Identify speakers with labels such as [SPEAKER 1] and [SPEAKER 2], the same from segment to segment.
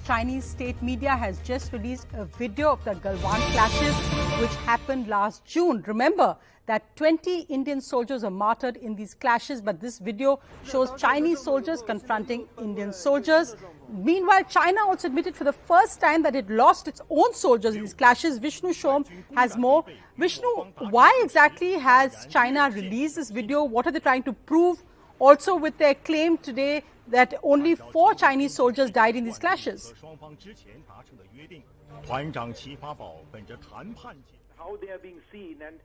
[SPEAKER 1] Chinese state media has just released a video of the Galwan clashes which happened last June. Remember that 20 Indian soldiers were martyred in these clashes, but this video shows Chinese soldiers confronting Indian soldiers. Meanwhile, China also admitted for the first time that it lost its own soldiers in these clashes. Vishnu Shom has more. Vishnu, why exactly has China released this video? What are they trying to prove? Also with their claim today that only 4 Chinese soldiers died in these clashes.
[SPEAKER 2] How they are being seen, and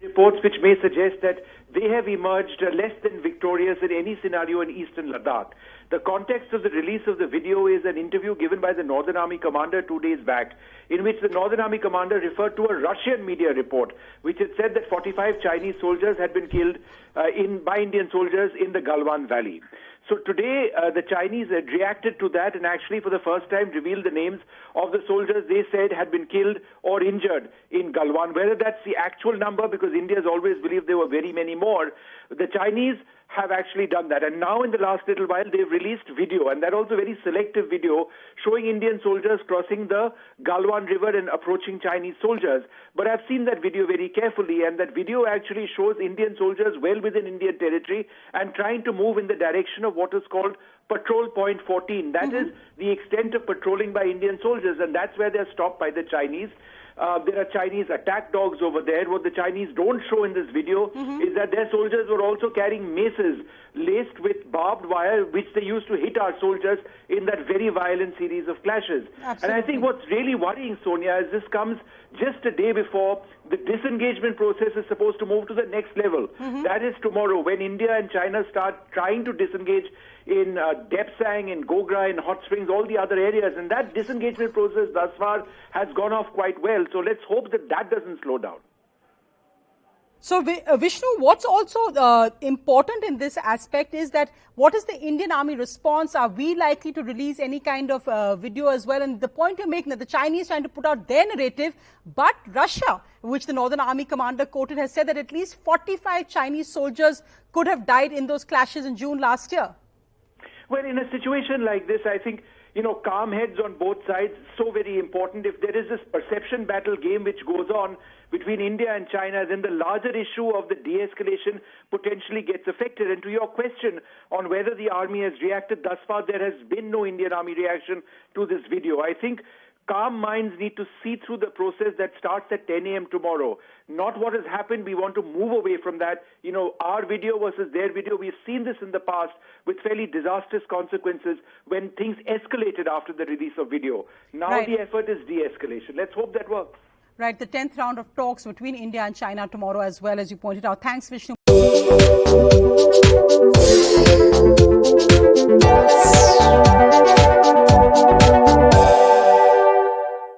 [SPEAKER 2] reports which may suggest that they have emerged less than victorious in any scenario in eastern Ladakh. The context of the release of the video is an interview given by the Northern Army commander 2 days back, in which the Northern Army commander referred to a Russian media report which had said that 45 Chinese soldiers had been killed by Indian soldiers in the Galwan Valley. So today, the Chinese had reacted to that and actually for the first time revealed the names of the soldiers they said had been killed or injured in Galwan. Whether that's the actual number, because India has always believed there were very many more, the Chinese have actually done that. And now in the last little while, they've released video, and that also very selective video, showing Indian soldiers crossing the Galwan River and approaching Chinese soldiers. But I've seen that video very carefully, and that video actually shows Indian soldiers well within Indian territory and trying to move in the direction of what is called Patrol Point 14. That is the extent of patrolling by Indian soldiers, and that's where they're stopped by the Chinese. There are Chinese attack dogs over there. What the Chinese don't show in this video is that their soldiers were also carrying maces laced with barbed wire, which they used to hit our soldiers in that very violent series of clashes.
[SPEAKER 1] Absolutely.
[SPEAKER 2] And I think what's really worrying, Sonia, is this comes just a day before the disengagement process is supposed to move to the next level. That is tomorrow, when India and China start trying to disengage in Depsang, in Gogra, in Hot Springs, all the other areas. And that disengagement process thus far has gone off quite well. So let's hope that that doesn't slow down.
[SPEAKER 1] So, Vishnu, what's also important in this aspect is that what is the Indian Army response? Are we likely to release any kind of video as well? And the point you're making that the Chinese trying to put out their narrative, but Russia, which the Northern Army commander quoted, has said that at least 45 Chinese soldiers could have died in those clashes in June last year.
[SPEAKER 2] Well, in a situation like this, I think, calm heads on both sides, so very important. If there is this perception battle game which goes on between India and China, then the larger issue of the de-escalation potentially gets affected. And to your question on whether the army has reacted, thus far there has been no Indian Army reaction to this video. I think calm minds need to see through the process that starts at 10 a.m. tomorrow. Not what has happened. We want to move away from that. Our video versus their video. We've seen this in the past with fairly disastrous consequences when things escalated after the release of video. Now the effort is de-escalation. Let's hope that works.
[SPEAKER 1] Right. The 10th round of talks between India and China tomorrow as well, as you pointed out. Thanks, Vishnu.